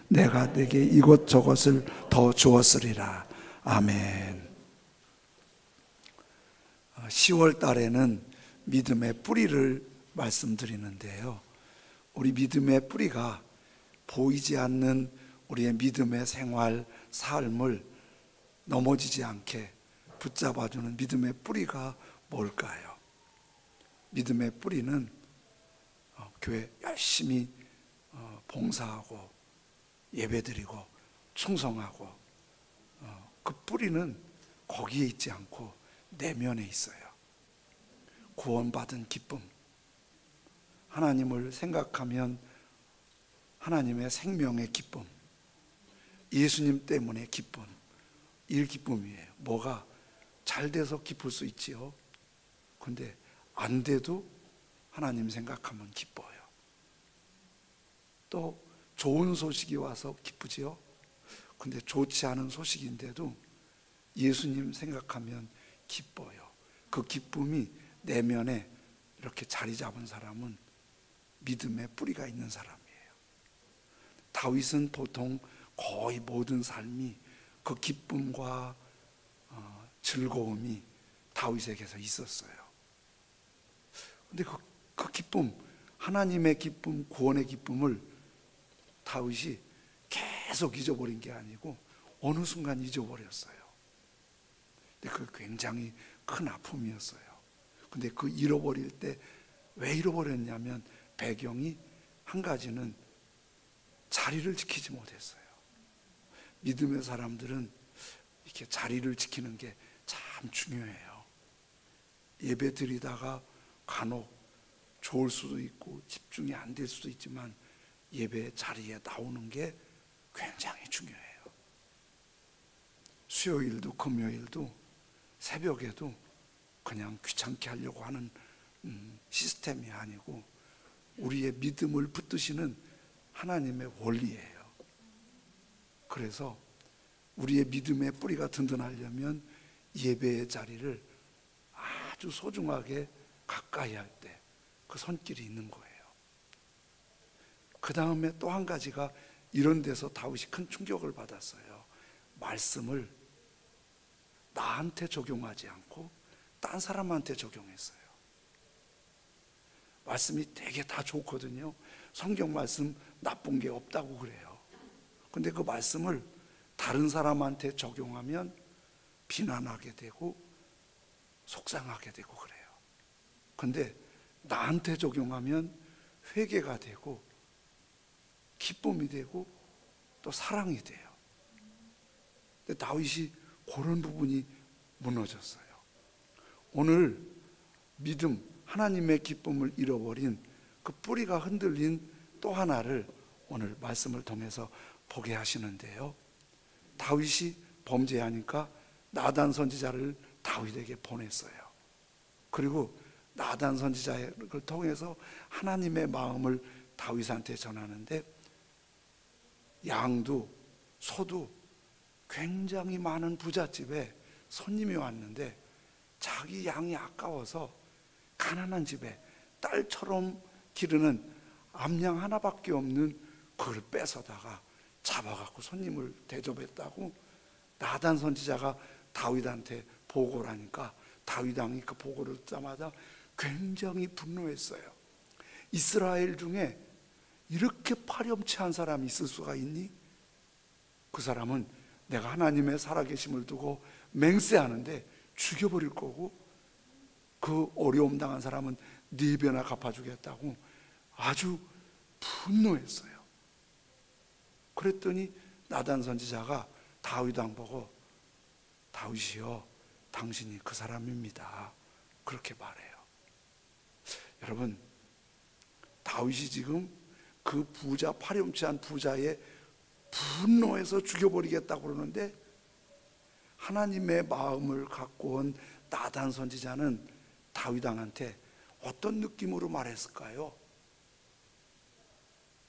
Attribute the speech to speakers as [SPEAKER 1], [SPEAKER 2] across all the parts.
[SPEAKER 1] 내가 네게 이것저것을 더 주었으리라. 아멘. 10월 달에는 믿음의 뿌리를 말씀드리는데요, 우리 믿음의 뿌리가 보이지 않는 우리의 믿음의 생활, 삶을 넘어지지 않게 붙잡아주는 믿음의 뿌리가 뭘까요? 믿음의 뿌리는 교회 열심히 봉사하고 예배드리고 충성하고, 그 뿌리는 거기에 있지 않고 내면에 있어요. 구원받은 기쁨, 하나님을 생각하면 하나님의 생명의 기쁨, 예수님 때문에 기쁨, 이 기쁨이에요. 뭐가 잘 돼서 기쁠 수 있지요, 근데 안 돼도 하나님 생각하면 기뻐요. 또 좋은 소식이 와서 기쁘지요, 근데 좋지 않은 소식인데도 예수님 생각하면 기뻐요. 그 기쁨이 내면에 이렇게 자리 잡은 사람은 믿음의 뿌리가 있는 사람이에요. 다윗은 보통 거의 모든 삶이 그 기쁨과 즐거움이 다윗에게서 있었어요. 근데 그 기쁨, 하나님의 기쁨, 구원의 기쁨을 다윗이 계속 잊어버린 게 아니고 어느 순간 잊어버렸어요. 근데 그게 굉장히 큰 아픔이었어요. 근데 그 잃어버릴 때 왜 잃어버렸냐면, 배경이 한 가지는 자리를 지키지 못했어요. 믿음의 사람들은 이렇게 자리를 지키는 게 참 중요해요. 예배 드리다가 간혹 좋을 수도 있고 집중이 안 될 수도 있지만 예배 자리에 나오는 게 굉장히 중요해요. 수요일도 금요일도 새벽에도 그냥 귀찮게 하려고 하는 시스템이 아니고 우리의 믿음을 붙드시는 하나님의 원리예요. 그래서 우리의 믿음의 뿌리가 든든하려면 예배의 자리를 아주 소중하게 가까이 할 때 그 손길이 있는 거예요. 그 다음에 또 한 가지가, 이런 데서 다윗이 큰 충격을 받았어요. 말씀을 나한테 적용하지 않고 딴 사람한테 적용했어요. 말씀이 되게 다 좋거든요. 성경 말씀 나쁜 게 없다고 그래요. 근데 그 말씀을 다른 사람한테 적용하면 비난하게 되고 속상하게 되고 그래요. 근데 나한테 적용하면 회개가 되고 기쁨이 되고 또 사랑이 돼요. 근데 다윗이 그런 부분이 무너졌어요. 오늘 믿음, 하나님의 기쁨을 잃어버린 그 뿌리가 흔들린 또 하나를 오늘 말씀을 통해서 보게 하시는데요, 다윗이 범죄하니까 나단 선지자를 다윗에게 보냈어요. 그리고 나단 선지자를 통해서 하나님의 마음을 다윗한테 전하는데, 양도 소도 굉장히 많은 부잣집에 손님이 왔는데 자기 양이 아까워서 가난한 집에 딸처럼 기르는 암양 하나밖에 없는 그걸 뺏어다가 잡아갖고 손님을 대접했다고 나단 선지자가 다윗한테 보고를 하니까, 다윗 왕이 그 보고를 듣자마자 굉장히 분노했어요. 이스라엘 중에 이렇게 파렴치한 사람이 있을 수가 있니? 그 사람은 내가 하나님의 살아계심을 두고 맹세하는데 죽여버릴 거고, 그 어려움 당한 사람은 4배나 갚아주겠다고 아주 분노했어요. 그랬더니 나단 선지자가 다윗 왕 보고, 다윗이여, 당신이 그 사람입니다, 그렇게 말해요. 여러분, 다윗이 지금 그 부자, 파렴치한 부자의 분노해서 죽여버리겠다고 그러는데, 하나님의 마음을 갖고 온 나단 선지자는 다윗 왕한테 어떤 느낌으로 말했을까요?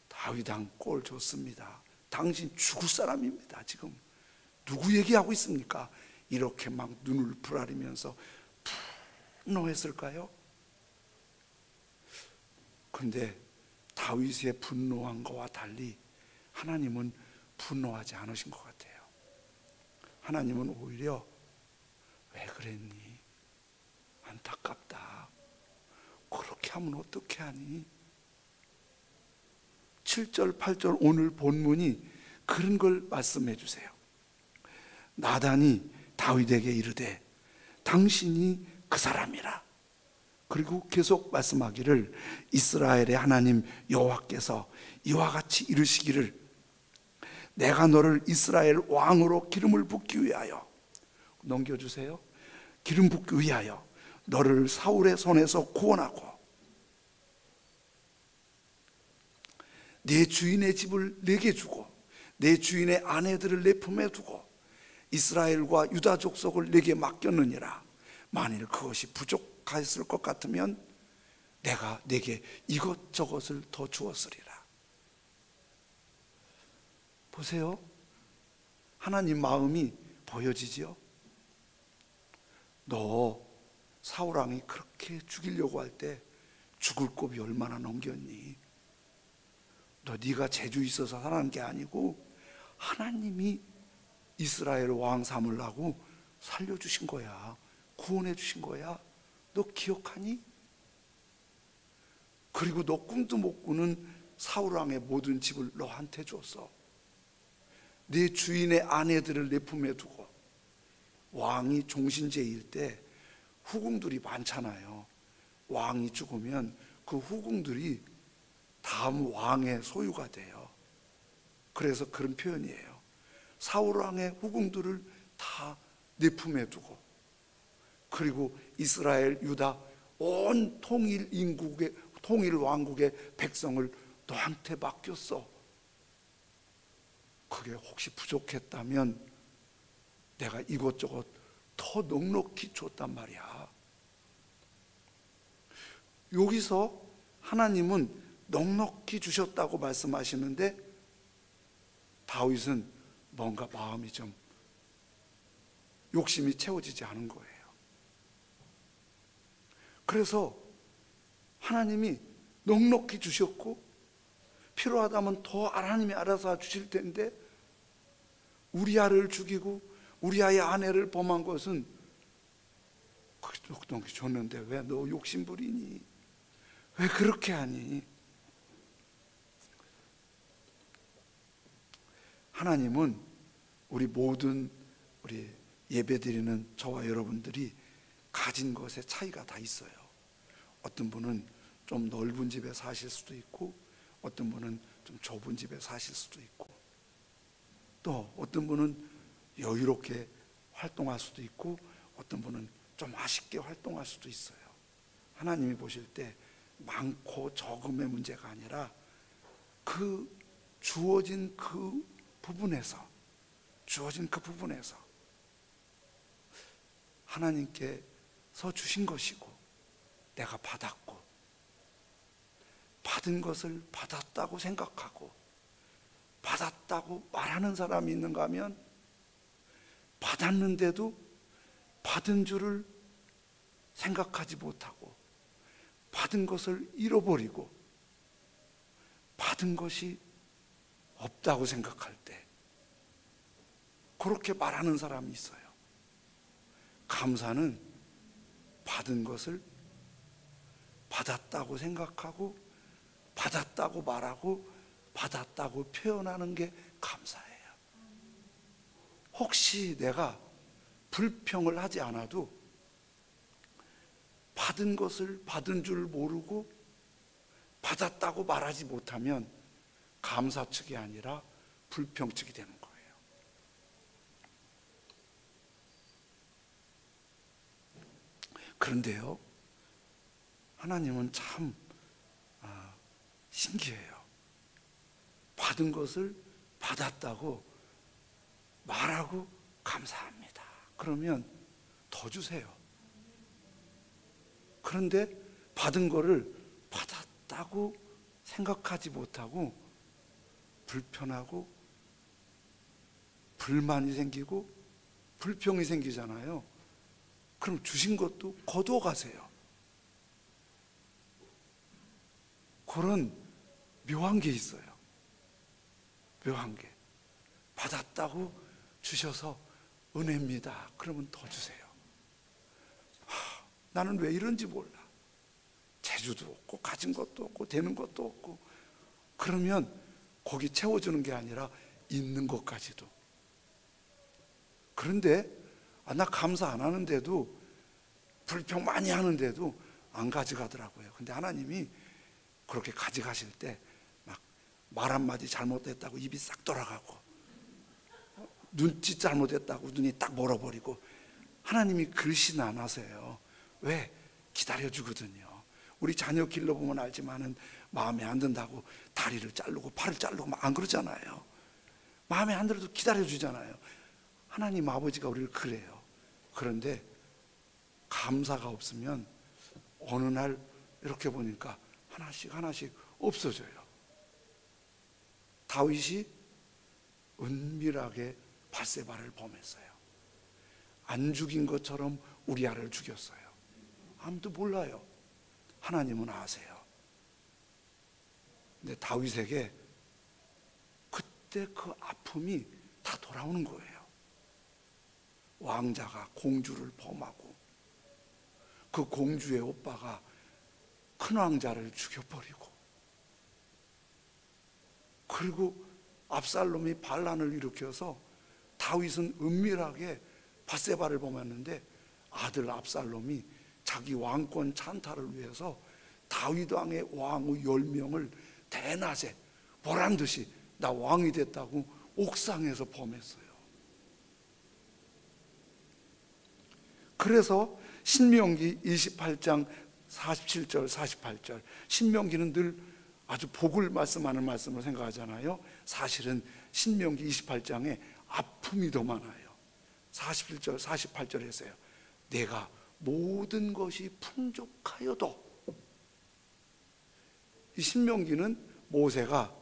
[SPEAKER 1] 다윗 왕 꼴 좋습니다, 당신 죽을 사람입니다. 지금 누구 얘기하고 있습니까? 이렇게 막 눈을 부라리면서 분노했을까요? 근데 다윗의 분노한 것과 달리 하나님은 분노하지 않으신 것 같아요. 하나님은 오히려 왜 그랬니? 안타깝다. 그렇게 하면 어떻게 하니? 7절 8절 오늘 본문이 그런 걸 말씀해 주세요. 나단이 다윗에게 이르되 당신이 그 사람이라. 그리고 계속 말씀하기를 이스라엘의 하나님 여호와께서 이와 같이 이르시기를 내가 너를 이스라엘 왕으로 기름을 붓기 위하여, 넘겨주세요. 기름 붓기 위하여 너를 사울의 손에서 구원하고 내 주인의 집을 내게 주고 내 주인의 아내들을 내 품에 두고 이스라엘과 유다 족속을 내게 맡겼느니라. 만일 그것이 부족했을 것 같으면 내가 내게 이것저것을 더 주었으리라. 보세요. 하나님 마음이 보여지지요? 너 사울왕이 그렇게 죽이려고 할 때 죽을 곱이 얼마나 넘겼니? 너 네가 재주 있어서 살아난 게 아니고 하나님이 이스라엘 왕 삼으려고 살려주신 거야. 구원해 주신 거야. 너 기억하니? 그리고 너 꿈도 못 꾸는 사울왕의 모든 집을 너한테 줬어. 네 주인의 아내들을 내 품에 두고. 왕이 종신제일 때 후궁들이 많잖아요. 왕이 죽으면 그 후궁들이 다음 왕의 소유가 돼요. 그래서 그런 표현이에요. 사울왕의 후궁들을 다 내 품에 두고, 그리고 이스라엘 유다 온 통일 인국의 통일 왕국의 백성을 너한테 맡겼어. 그게 혹시 부족했다면 내가 이것저것 더 넉넉히 줬단 말이야. 여기서 하나님은 넉넉히 주셨다고 말씀하시는데 다윗은 뭔가 마음이 좀 욕심이 채워지지 않은 거예요. 그래서 하나님이 넉넉히 주셨고 필요하다면 더 하나님이 알아서 주실 텐데 우리아를 죽이고 우리아의 아내를 범한 것은 넉넉히 줬는데 왜 너 욕심 부리니? 왜 그렇게 하니? 하나님은 우리 모든 우리 예배드리는 저와 여러분들이 가진 것에 차이가 다 있어요. 어떤 분은 좀 넓은 집에 사실 수도 있고 어떤 분은 좀 좁은 집에 사실 수도 있고 또 어떤 분은 여유롭게 활동할 수도 있고 어떤 분은 좀 아쉽게 활동할 수도 있어요. 하나님이 보실 때 많고 적음의 문제가 아니라 그 주어진 그 부분에서 하나님께서 주신 것이고 내가 받았고 받은 것을 받았다고 생각하고 받았다고 말하는 사람이 있는가 하면 받았는데도 받은 줄을 생각하지 못하고 받은 것을 잃어버리고 받은 것이 없다고 생각할 때 그렇게 말하는 사람이 있어요. 감사는 받은 것을 받았다고 생각하고 받았다고 말하고 받았다고 표현하는 게 감사예요. 혹시 내가 불평을 하지 않아도 받은 것을 받은 줄 모르고 받았다고 말하지 못하면 감사 측이 아니라 불평 측이 되는 거예요. 그런데요, 하나님은 참 신기해요. 받은 것을 받았다고 말하고 감사합니다. 그러면 더 주세요. 그런데 받은 거를 받았다고 생각하지 못하고 불편하고 불만이 생기고 불평이 생기잖아요. 그럼 주신 것도 거두어 가세요. 그런 묘한 게 있어요. 묘한 게, 받았다고 주셔서 은혜입니다 그러면 더 주세요. 나는 왜 이런지 몰라. 재주도 없고 가진 것도 없고 되는 것도 없고. 그러면 거기 채워주는 게 아니라 있는 것까지도. 그런데 나 감사 안 하는데도, 불평 많이 하는데도 안 가져가더라고요. 근데 하나님이 그렇게 가져가실 때 막 말 한마디 잘못했다고 입이 싹 돌아가고, 눈짓 잘못했다고 눈이 딱 멀어버리고, 하나님이 그러시는 안 하세요. 왜? 기다려주거든요. 우리 자녀 길러보면 알지만은 마음에 안 든다고 다리를 자르고 팔을 자르고 막 안 그러잖아요. 마음에 안 들어도 기다려주잖아요. 하나님 아버지가 우리를 그래요. 그런데 감사가 없으면 어느 날 이렇게 보니까 하나씩 하나씩 없어져요. 다윗이 은밀하게 밧세바를 범했어요. 안 죽인 것처럼 우리아를 죽였어요. 아무도 몰라요. 하나님은 아세요. 근데 다윗에게 그때 그 아픔이 다 돌아오는 거예요. 왕자가 공주를 범하고, 그 공주의 오빠가 큰 왕자를 죽여버리고, 그리고 압살롬이 반란을 일으켜서 다윗은 은밀하게 밧세바를 범했는데, 아들 압살롬이 자기 왕권 찬탈을 위해서 다윗 왕의 왕후 10명을 대낮에 보란듯이 나 왕이 됐다고 옥상에서 범했어요. 그래서 신명기 28장 47절 48절, 신명기는 늘 아주 복을 말씀하는 말씀을 생각하잖아요. 사실은 신명기 28장에 아픔이 더 많아요. 41절 48절에서요, 내가 모든 것이 풍족하여도. 이 신명기는 모세가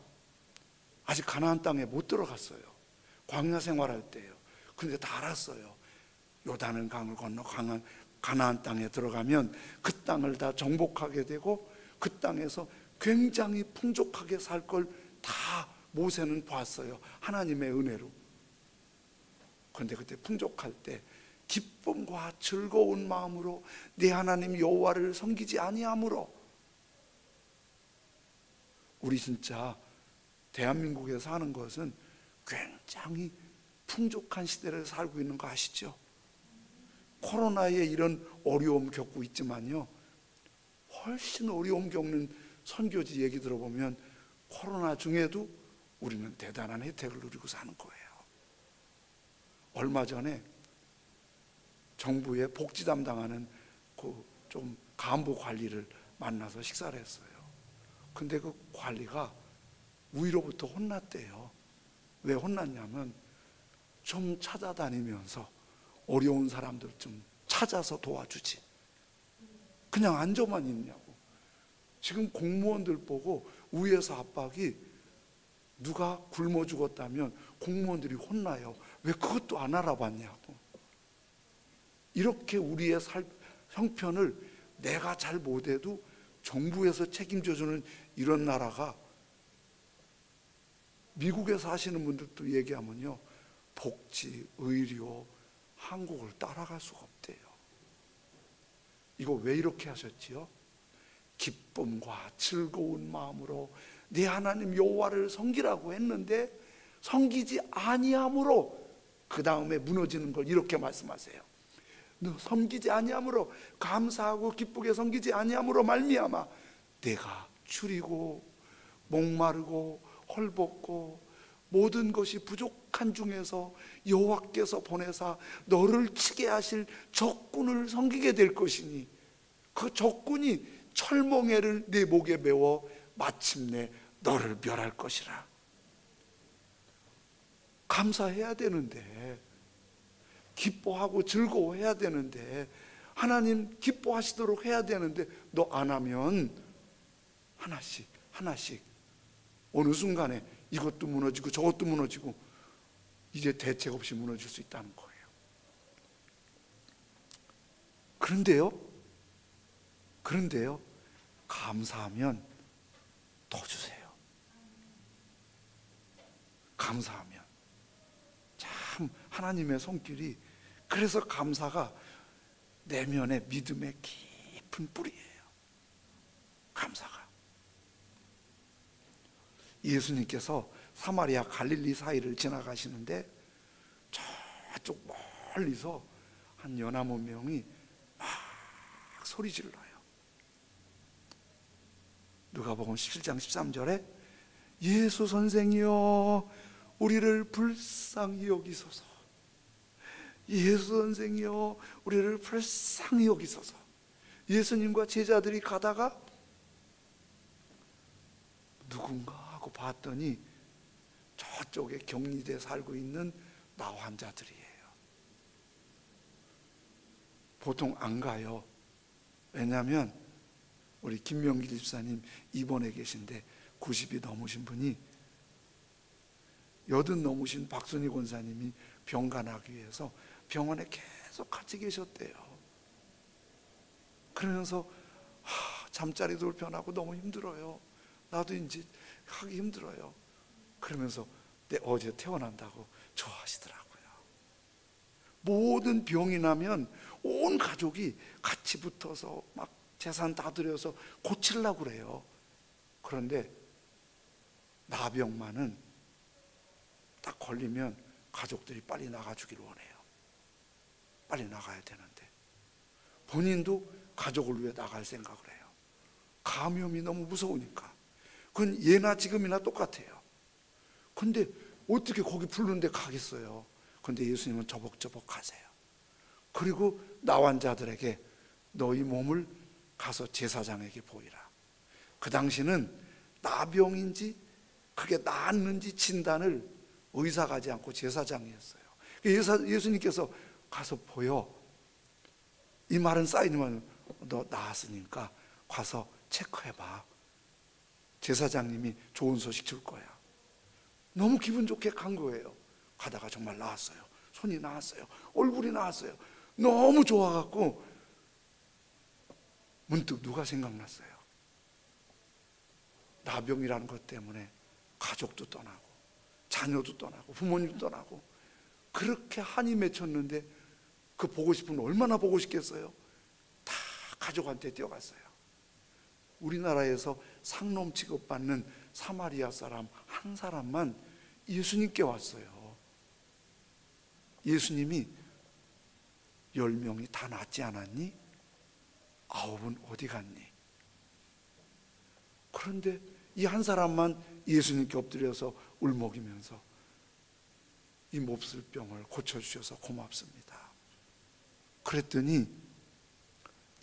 [SPEAKER 1] 아직 가나안 땅에 못 들어갔어요. 광야 생활할 때예요. 그런데 다 알았어요. 요단은 강을 건너 가나안 땅에 들어가면 그 땅을 다 정복하게 되고, 그 땅에서 굉장히 풍족하게 살 걸 다 모세는 봤어요. 하나님의 은혜로. 그런데 그때 풍족할 때 기쁨과 즐거운 마음으로 내 하나님 여호와를 섬기지 아니함으로. 우리 진짜 대한민국에 사는 것은 굉장히 풍족한 시대를 살고 있는 거 아시죠? 코로나에 이런 어려움 겪고 있지만요, 훨씬 어려움 겪는 선교지 얘기 들어보면 코로나 중에도 우리는 대단한 혜택을 누리고 사는 거예요. 얼마 전에 정부의 복지 담당하는 그 좀 간부 관리를 만나서 식사를 했어요. 근데 그 관리가 위로부터 혼났대요. 왜 혼났냐면, 좀 찾아다니면서 어려운 사람들 좀 찾아서 도와주지, 그냥 앉아만 있냐고. 지금 공무원들 보고 위에서 압박이, 누가 굶어 죽었다면 공무원들이 혼나요. 왜 그것도 안 알아봤냐고. 이렇게 우리의 형편을 내가 잘 못해도 정부에서 책임져주는 이런 나라가, 미국에 사시는 분들도 얘기하면요, 복지, 의료, 한국을 따라갈 수가 없대요. 이거 왜 이렇게 하셨지요? 기쁨과 즐거운 마음으로 네 하나님 여호와를 섬기라고 했는데 섬기지 아니함으로, 그 다음에 무너지는 걸 이렇게 말씀하세요. 너 섬기지 아니함으로, 감사하고 기쁘게 섬기지 아니함으로 말미암아 내가 추리고 목마르고 헐벗고 모든 것이 부족한 중에서 여호와께서 보내사 너를 치게 하실 적군을 섬기게 될 것이니, 그 적군이 철멍에를 네 목에 메워 마침내 너를 멸할 것이라. 감사해야 되는데, 기뻐하고 즐거워해야 되는데, 하나님 기뻐하시도록 해야 되는데, 너 안 하면 하나씩 하나씩 어느 순간에 이것도 무너지고 저것도 무너지고 이제 대책 없이 무너질 수 있다는 거예요. 그런데요, 감사하면 더 주세요. 감사하면 참 하나님의 손길이, 그래서 감사가 내면의 믿음의 깊은 뿌리예요. 감사가. 예수님께서 사마리아 갈릴리 사이를 지나가시는데 저쪽 멀리서 한 연하문 명이 막 소리 질러요. 누가복음 17장 13절에 예수 선생이여 우리를 불쌍히 여기소서, 예수 선생이여 우리를 불쌍히 여기소서. 예수님과 제자들이 가다가 누군가 하고 봤더니 저쪽에 격리돼 살고 있는 나 환자들이에요. 보통 안 가요. 왜냐하면 우리 김명길 집사님 입원해 계신데 90이 넘으신 분이, 80 넘으신 박순희 권사님이 병간하기 위해서 병원에 계속 같이 계셨대요. 그러면서 잠자리도 불편하고 너무 힘들어요. 나도 이제 하기 힘들어요. 그러면서 어제 퇴원한다고 좋아하시더라고요. 모든 병이 나면 온 가족이 같이 붙어서 막 재산 다 들여서 고치려고 그래요. 그런데 나병만은 딱 걸리면 가족들이 빨리 나가주기를 원해요. 빨리 나가야 되는데 본인도 가족을 위해 나갈 생각을 해요. 감염이 너무 무서우니까. 그건 예나 지금이나 똑같아요. 근데 어떻게 거기 부르는데 가겠어요? 근데 예수님은 저벅저벅 가세요. 그리고 나환자들에게 너희 몸을 가서 제사장에게 보이라. 그 당시는 나병인지 그게 나았는지 진단을 의사가 하지 않고 제사장이었어요. 예수님께서 가서 보여. 이 말은 사인이면 너 나았으니까 가서 체크해봐. 제사장님이 좋은 소식 줄 거야. 너무 기분 좋게 간 거예요. 가다가 정말 나았어요. 손이 나았어요. 얼굴이 나았어요. 너무 좋아갖고 문득 누가 생각났어요. 나병이라는 것 때문에 가족도 떠나고 자녀도 떠나고 부모님도 떠나고 그렇게 한이 맺혔는데 그 보고 싶으면 얼마나 보고 싶겠어요. 다 가족한테 뛰어갔어요. 우리나라에서 상놈 취급받는 사마리아 사람 한 사람만 예수님께 왔어요. 예수님이 10명이 다 낫지 않았니? 9은 어디 갔니? 그런데 이 한 사람만 예수님께 엎드려서 울먹이면서 이 몹쓸 병을 고쳐주셔서 고맙습니다. 그랬더니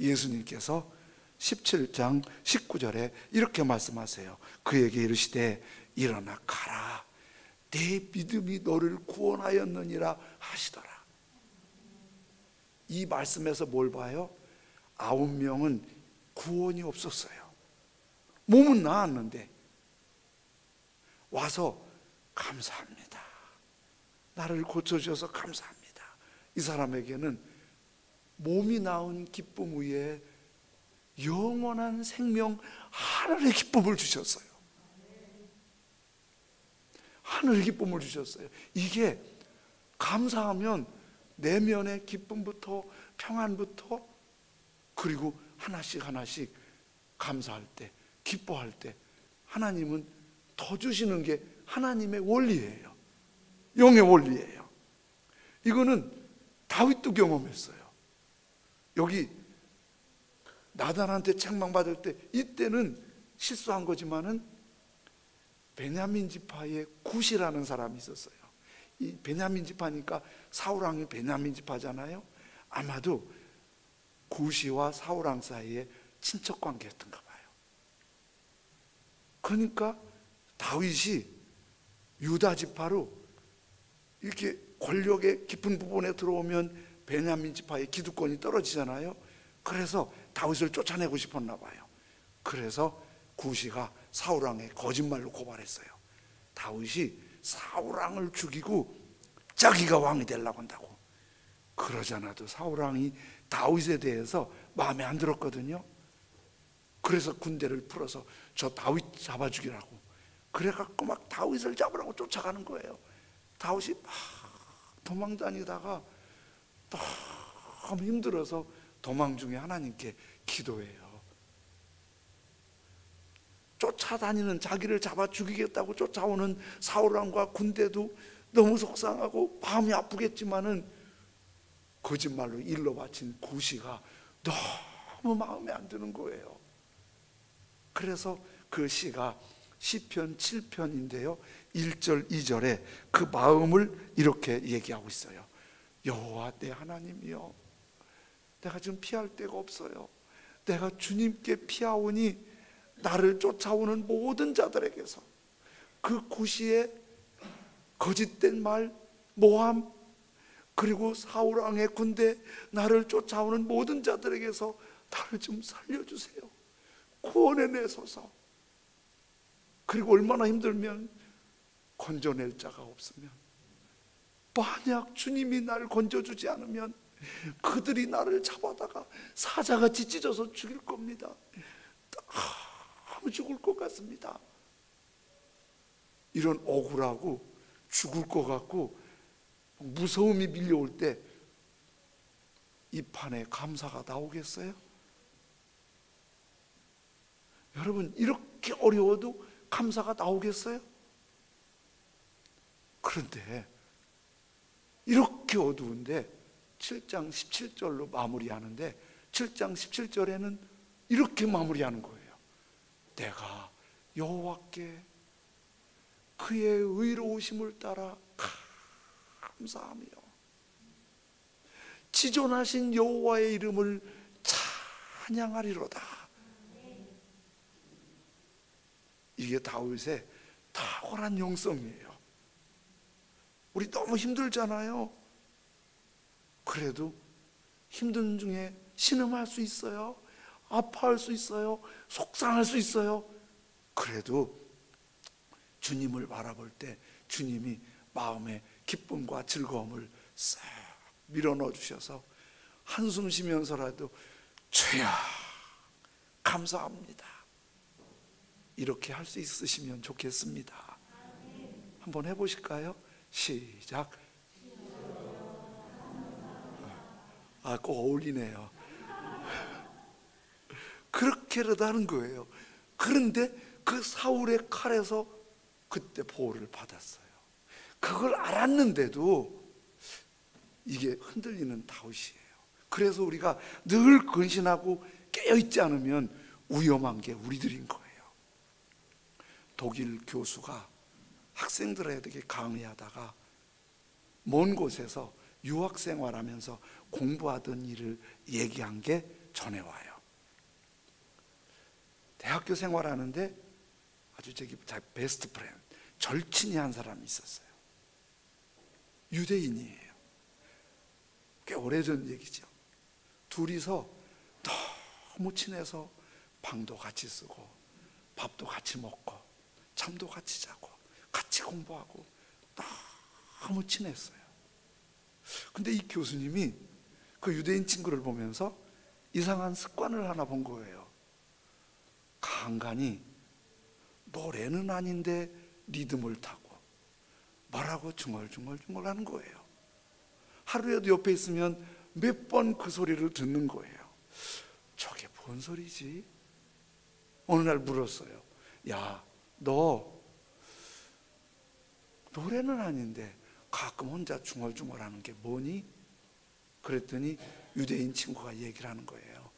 [SPEAKER 1] 예수님께서 17장 19절에 이렇게 말씀하세요. 그에게 이르시되 일어나 가라. 내 믿음이 너를 구원하였느니라 하시더라. 이 말씀에서 뭘 봐요? 9명은 구원이 없었어요. 몸은 나았는데 와서 감사합니다. 나를 고쳐주셔서 감사합니다. 이 사람에게는 몸이 나은 기쁨 위에 영원한 생명 하늘의 기쁨을 주셨어요. 하늘의 기쁨을 주셨어요. 이게 감사하면 내면의 기쁨부터 평안부터 그리고 하나씩 하나씩 감사할 때 기뻐할 때 하나님은 더 주시는 게 하나님의 원리예요. 영의 원리예요. 이거는 다윗도 경험했어요. 여기 나단한테 책망받을 때 이때는 실수한 거지만은 베냐민 지파의 굿이라는 사람이 있었어요. 이 베냐민 지파니까 사울왕이 베냐민 지파잖아요. 아마도 굿이와 사울왕 사이에 친척 관계였던가 봐요. 그러니까 다윗이 유다 지파로 이렇게 권력의 깊은 부분에 들어오면 베냐민 지파의 기득권이 떨어지잖아요. 그래서 다윗을 쫓아내고 싶었나 봐요. 그래서 굿이가 사울왕에 거짓말로 고발했어요. 다윗이 사울왕을 죽이고 자기가 왕이 되려고 한다고. 그러잖아도 사울왕이 다윗에 대해서 마음에 안 들었거든요. 그래서 군대를 풀어서 저 다윗 잡아 죽이라고 그래갖고 막 다윗을 잡으라고 쫓아가는 거예요. 다윗이 막 도망 다니다가 너무 힘들어서 도망 중에 하나님께 기도해요. 쫓아다니는, 자기를 잡아 죽이겠다고 쫓아오는 사울왕과 군대도 너무 속상하고 마음이 아프겠지만은 거짓말로 일러 바친 구시가 너무 마음에 안 드는 거예요. 그래서 그 시가 시편 7편인데요 1절 2절에 그 마음을 이렇게 얘기하고 있어요. 여호와 내 하나님이여, 내가 지금 피할 데가 없어요. 내가 주님께 피하오니 나를 쫓아오는 모든 자들에게서, 그 구시에 거짓된 말, 모함, 그리고 사울왕의 군대, 나를 쫓아오는 모든 자들에게서 나를 좀 살려주세요. 구원해내소서. 그리고 얼마나 힘들면 건져낼 자가 없으면, 만약 주님이 나를 건져주지 않으면 그들이 나를 잡아다가 사자같이 찢어서 죽일 겁니다. 너무 죽을 것 같습니다. 이런 억울하고 죽을 것 같고 무서움이 밀려올 때 이 판에 감사가 나오겠어요? 여러분, 이렇게 어려워도 감사가 나오겠어요? 그런데 이렇게 어두운데 7장 17절로 마무리하는데, 7장 17절에는 이렇게 마무리하는 거예요. 내가 여호와께 그의 의로우심을 따라 감사하며 지존하신 여호와의 이름을 찬양하리로다. 이게 다윗의 탁월한 영성이에요. 우리 너무 힘들잖아요. 그래도 힘든 중에 신음할 수 있어요. 아파할 수 있어요. 속상할 수 있어요. 그래도 주님을 바라볼 때 주님이 마음에 기쁨과 즐거움을 싹 밀어넣어 주셔서 한숨 쉬면서라도 주여 감사합니다, 이렇게 할 수 있으시면 좋겠습니다. 한번 해보실까요? 시작. 꼭 어울리네요. 그렇게라도 하는 거예요. 그런데 그 사울의 칼에서 그때 보호를 받았어요. 그걸 알았는데도 이게 흔들리는 다윗이에요. 그래서 우리가 늘 근신하고 깨어있지 않으면 위험한 게 우리들인 거예요. 독일 교수가 학생들에게 강의하다가 먼 곳에서 유학 생활하면서 공부하던 일을 얘기한 게 전해와요. 대학교 생활하는데 아주 베스트 프렌드, 절친이 한 사람이 있었어요. 유대인이에요. 꽤 오래전 얘기죠. 둘이서 너무 친해서 방도 같이 쓰고 밥도 같이 먹고 잠도 같이 자고 같이 공부하고 너무 친했어요. 근데 이 교수님이 그 유대인 친구를 보면서 이상한 습관을 하나 본 거예요. 간간히 노래는 아닌데 리듬을 타고 말하고 중얼중얼 하는 거예요. 하루에도 옆에 있으면 몇 번 그 소리를 듣는 거예요. 저게 뭔 소리지? 어느 날 물었어요. 야, 너 노래는 아닌데 가끔 혼자 중얼중얼 하는 게 뭐니? 그랬더니 유대인 친구가 얘기를 하는 거예요.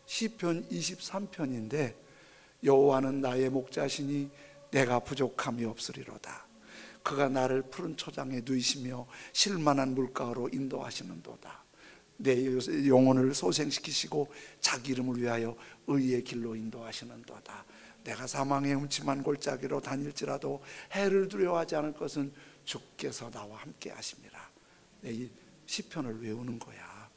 [SPEAKER 1] 시편 23편인데 여호와는 나의 목자시니 내가 부족함이 없으리로다. 그가 나를 푸른 초장에 누이시며 쉴만한 물가로 인도하시는도다. 내 영혼을 소생시키시고 자기 이름을 위하여 의의 길로 인도하시는도다. 내가 사망의 음침한 골짜기로 다닐지라도 해를 두려워하지 않을 것은 주께서 나와 함께 하심이라. 이 시편을 외우는 거야.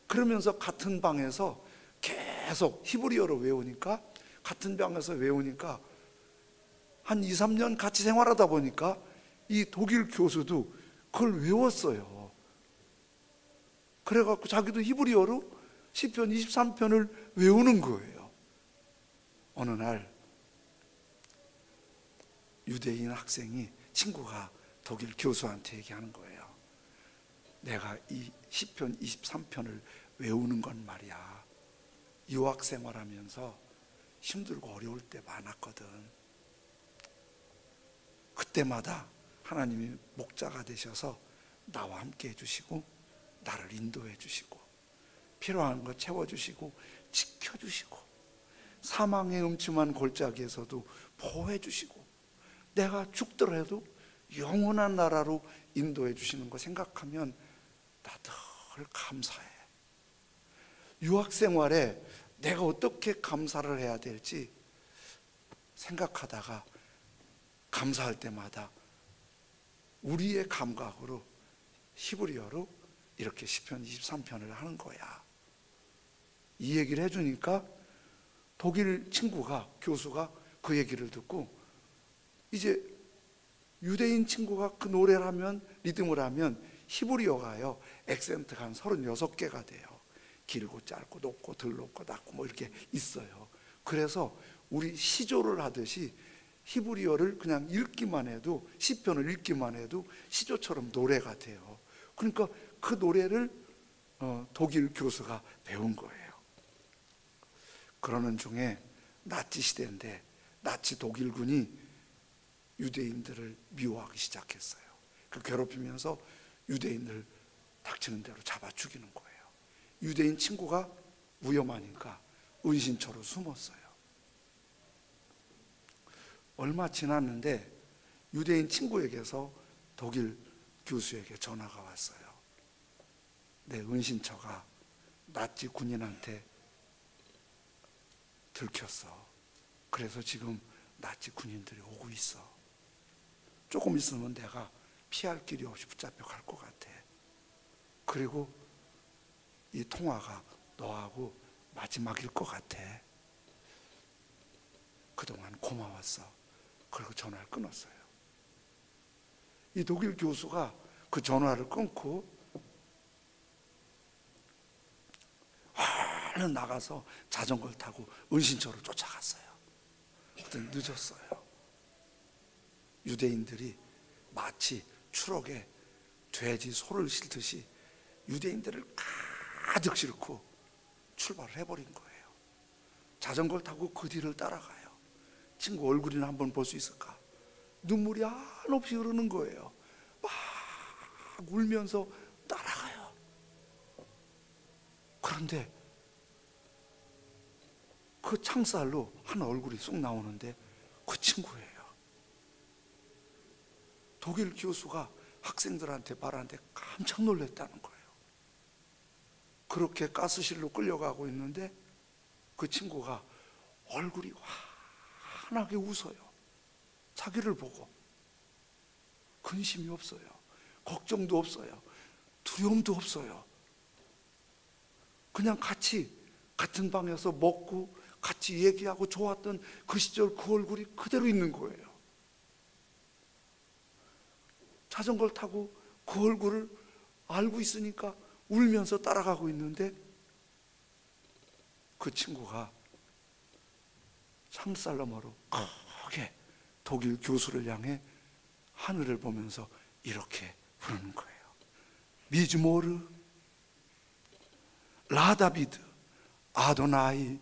[SPEAKER 1] 그러면서 같은 방에서 계속 히브리어로 외우니까, 같은 방에서 외우니까 한 2, 3년 같이 생활하다 보니까 이 독일 교수도 그걸 외웠어요. 그래갖고 자기도 히브리어로 시편 23편을 외우는 거예요. 어느 날 유대인 학생이, 친구가 독일 교수한테 얘기하는 거예요. 내가 이 시편 23편을 외우는 건 말이야, 유학 생활하면서 힘들고 어려울 때 많았거든. 그때마다 하나님이 목자가 되셔서 나와 함께 해주시고 나를 인도해 주시고 필요한 거 채워주시고 지켜주시고 사망의 음침한 골짜기에서도 보호해 주시고 내가 죽더라도 영원한 나라로 인도해 주시는 거 생각하면 나 늘 감사해. 유학 생활에 내가 어떻게 감사를 해야 될지 생각하다가 감사할 때마다 우리의 감각으로 히브리어로 이렇게 시편 23편을 하는 거야. 이 얘기를 해주니까 독일 친구가, 교수가 그 얘기를 듣고 이제 유대인 친구가 그 노래를 하면, 리듬을 하면 히브리어가요 액센트가 한 36개가 돼요. 길고 짧고 높고 덜 높고 낮고 뭐 이렇게 있어요. 그래서 우리 시조를 하듯이 히브리어를 그냥 읽기만 해도, 시편을 읽기만 해도 시조처럼 노래가 돼요. 그러니까 그 노래를 독일 교수가 배운 거예요. 그러는 중에 나치 시대인데 나치 독일군이 유대인들을 미워하기 시작했어요. 그 괴롭히면서 유대인들 닥치는 대로 잡아 죽이는 거예요. 유대인 친구가 위험하니까 은신처로 숨었어요. 얼마 지났는데 유대인 친구에게서 독일 교수에게 전화가 왔어요. 내 은신처가 나치 군인한테 들켰어. 그래서 지금 나치 군인들이 오고 있어. 조금 있으면 내가 피할 길이 없이 붙잡혀 갈 것 같아. 그리고 이 통화가 너하고 마지막일 것 같아. 그동안 고마웠어. 그리고 전화를 끊었어요. 이 독일 교수가 그 전화를 끊고 얼른 나가서 자전거를 타고 은신처로 쫓아갔어요. 그때 늦었어요. 유대인들이 마치 추록에 돼지 소를 싣듯이 유대인들을 가득 싣고 출발을 해버린 거예요. 자전거를 타고 그 뒤를 따라가요. 친구 얼굴이나 한번 볼 수 있을까? 눈물이 한없이 흐르는 거예요. 막 울면서 따라가요. 그런데 그 창살로 한 얼굴이 쑥 나오는데 그 친구예요. 독일 교수가 학생들한테 말하는데 깜짝 놀랐다는 거예요. 그렇게 가스실로 끌려가고 있는데 그 친구가 얼굴이 환하게 웃어요. 자기를 보고. 근심이 없어요. 걱정도 없어요. 두려움도 없어요. 그냥 같은 방에서 먹고 같이 얘기하고 좋았던 그 시절 그 얼굴이 그대로 있는 거예요. 자전거를 타고 그 얼굴을 알고 있으니까 울면서 따라가고 있는데 그 친구가 창살 너머로 크게 독일 교수를 향해 하늘을 보면서 이렇게 부르는 거예요. 미즈모르 라다비드 아도나이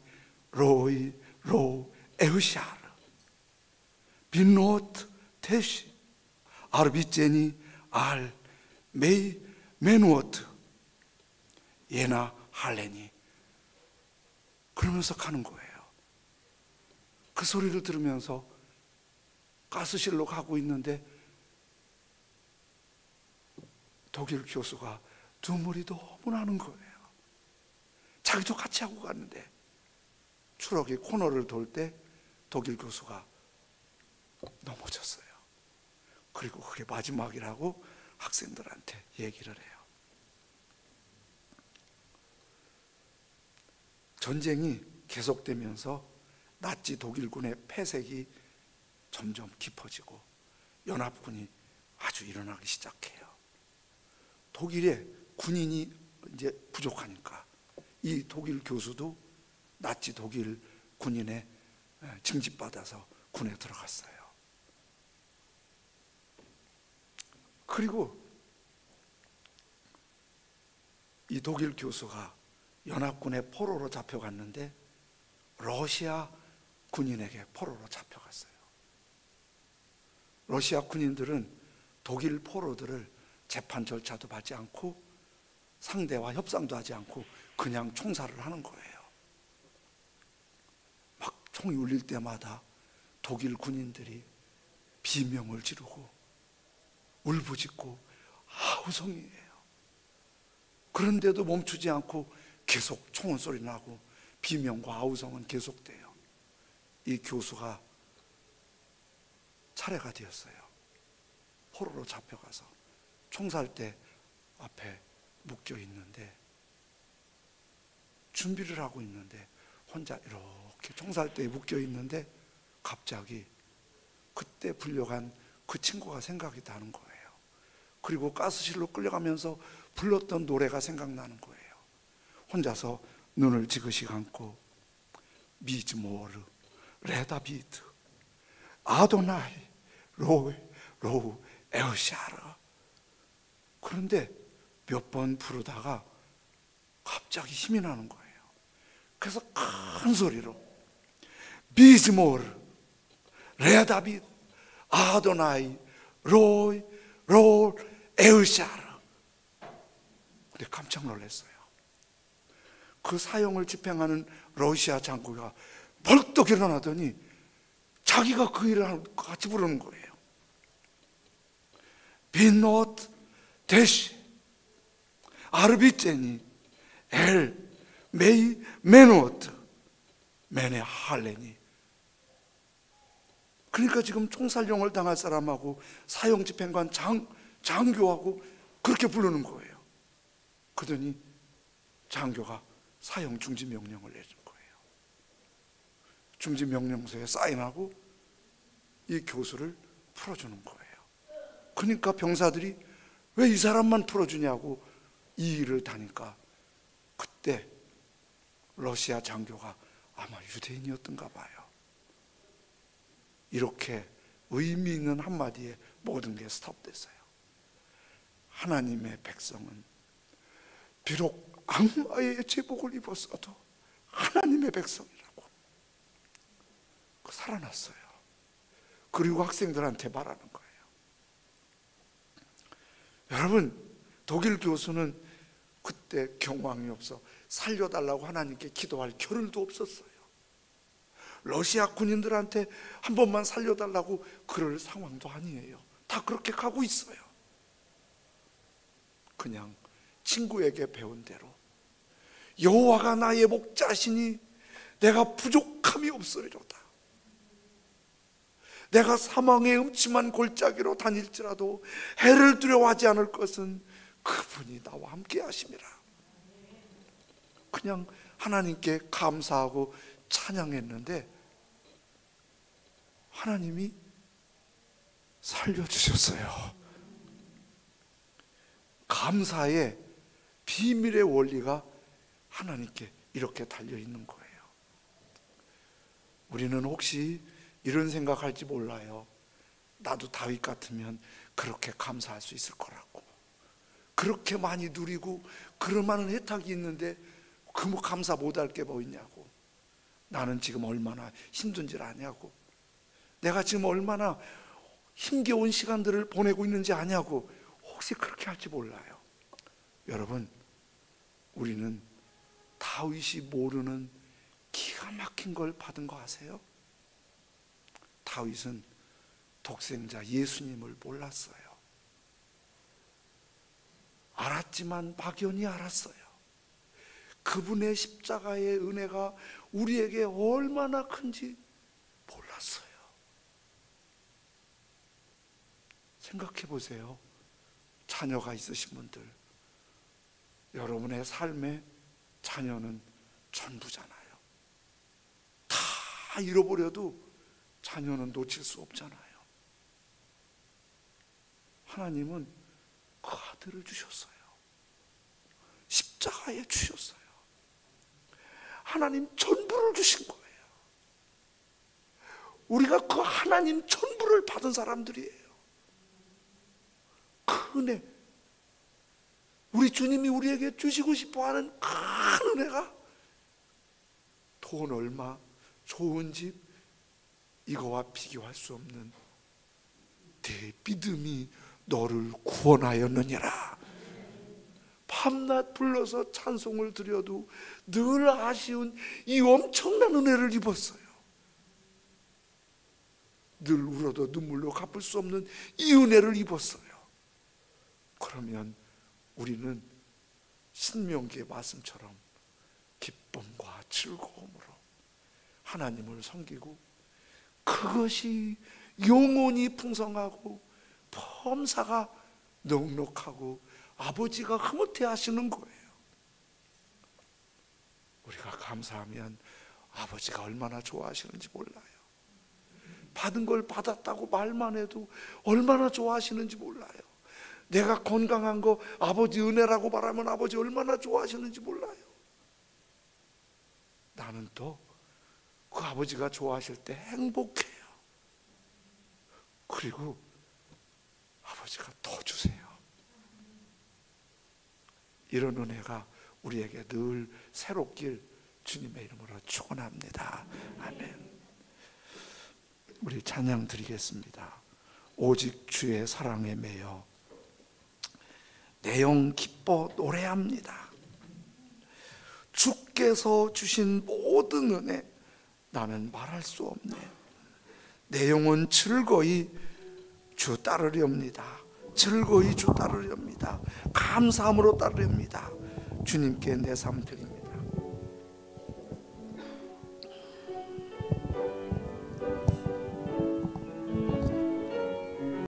[SPEAKER 1] 로이 로 에흐샤르 빈노트 테시 아르비제니 알 메이 메누어트 예나 할레니. 그러면서 가는 거예요. 그 소리를 들으면서 가스실로 가고 있는데 독일 교수가 눈물이 너무 나는 거예요. 자기도 같이 하고 갔는데 추럭이 코너를 돌 때 독일 교수가 넘어졌어요. 그리고 그게 마지막이라고 학생들한테 얘기를 해요. 전쟁이 계속되면서 나치 독일군의 패색이 점점 깊어지고 연합군이 아주 일어나기 시작해요. 독일의 군인이 이제 부족하니까 이 독일 교수도 나치 독일 군인의 징집받아서 군에 들어갔어요. 그리고 이 독일 교수가 연합군의 포로로 잡혀갔는데 러시아 군인에게 포로로 잡혀갔어요. 러시아 군인들은 독일 포로들을 재판 절차도 받지 않고 상대와 협상도 하지 않고 그냥 총살을 하는 거예요. 막 총이 울릴 때마다 독일 군인들이 비명을 지르고 울부짖고 아우성이에요. 그런데도 멈추지 않고 계속 총은 소리 나고 비명과 아우성은 계속돼요. 이 교수가 차례가 되었어요. 포로로 잡혀가서 총살대 앞에 묶여 있는데, 준비를 하고 있는데 혼자 이렇게 총살대에 묶여 있는데 갑자기 그때 불려간 그 친구가 생각이 나는 거예요. 그리고 가스실로 끌려가면서 불렀던 노래가 생각나는 거예요. 혼자서 눈을 지그시 감고 미즈모르 레다비드 아도나이 로우 에우샤르. 그런데 몇 번 부르다가 갑자기 힘이 나는 거예요. 그래서 큰 소리로 미즈모르 레다비드 아도나이 로우 에우샤르. 근데 깜짝 놀랐어요. 그 사형을 집행하는 러시아 장교가 벌떡 일어나더니 자기가 그 일을 같이 부르는 거예요. 빈노트 대시 아르비제니 엘 메이 메노트 메네 할레니. 그러니까 지금 총살령을 당할 사람하고 사형 집행관 장교하고 그렇게 부르는 거예요. 그러더니 장교가 사형 중지 명령을 내준 거예요. 중지 명령서에 사인하고 이 교수를 풀어주는 거예요. 그러니까 병사들이 왜 이 사람만 풀어주냐고 이 일을 다니까 그때 러시아 장교가 아마 유대인이었던가 봐요. 이렇게 의미 있는 한마디에 모든 게 스톱됐어요. 하나님의 백성은 비록 악마의 제복을 입었어도 하나님의 백성이라고 살아났어요. 그리고 학생들한테 말하는 거예요. 여러분, 독일 교수는 그때 경황이 없어 살려달라고 하나님께 기도할 겨를도 없었어요. 러시아 군인들한테 한 번만 살려달라고 그럴 상황도 아니에요. 다 그렇게 가고 있어요. 그냥 친구에게 배운 대로 여호와가 나의 목자시니 내가 부족함이 없으리로다. 내가 사망의 음침한 골짜기로 다닐지라도 해를 두려워하지 않을 것은 그분이 나와 함께 하심이라. 그냥 하나님께 감사하고 찬양했는데 하나님이 살려주셨어요. 감사의 비밀의 원리가 하나님께 이렇게 달려있는 거예요. 우리는 혹시 이런 생각할지 몰라요. 나도 다윗 같으면 그렇게 감사할 수 있을 거라고. 그렇게 많이 누리고 그런 많은 혜택이 있는데 그 뭐 감사 못할 게 뭐 있냐고. 나는 지금 얼마나 힘든 줄 아냐고. 내가 지금 얼마나 힘겨운 시간들을 보내고 있는지 아냐고. 혹시 그렇게 할지 몰라요. 여러분, 우리는 다윗이 모르는 기가 막힌 걸 받은 거 아세요? 다윗은 독생자 예수님을 몰랐어요. 알았지만 막연히 알았어요. 그분의 십자가의 은혜가 우리에게 얼마나 큰지 몰랐어요. 생각해 보세요. 자녀가 있으신 분들, 여러분의 삶에 자녀는 전부잖아요. 다 잃어버려도 자녀는 놓칠 수 없잖아요. 하나님은 그 아들을 주셨어요. 십자가에 주셨어요. 하나님 전부를 주신 거예요. 우리가 그 하나님 전부를 받은 사람들이에요. 그 은혜, 우리 주님이 우리에게 주시고 싶어하는 큰 은혜가 돈 얼마, 좋은 집, 이거와 비교할 수 없는 내 믿음이 너를 구원하였느니라. 밤낮 불러서 찬송을 드려도 늘 아쉬운 이 엄청난 은혜를 입었어요. 늘 울어도 눈물로 갚을 수 없는 이 은혜를 입었어요. 그러면 우리는 신명기의 말씀처럼 기쁨과 즐거움으로 하나님을 섬기고, 그것이 영혼이 풍성하고 범사가 넉넉하고 아버지가 흐뭇해 하시는 거예요. 우리가 감사하면 아버지가 얼마나 좋아하시는지 몰라요. 받은 걸 받았다고 말만 해도 얼마나 좋아하시는지 몰라요. 내가 건강한 거 아버지 은혜라고 말하면 아버지 얼마나 좋아하시는지 몰라요. 나는 또 그 아버지가 좋아하실 때 행복해요. 그리고 아버지가 더 주세요. 이런 은혜가 우리에게 늘 새롭길 주님의 이름으로 축원합니다. 아멘. 우리 찬양 드리겠습니다. 오직 주의 사랑에 매여 내 영 기뻐 노래합니다. 주께서 주신 모든 은혜 나는 말할 수 없네. 내 영혼 즐거이 주 따르렵니다. 즐거이 주 따르렵니다. 감사함으로 따르렵니다. 주님께 내 삶 드립니다.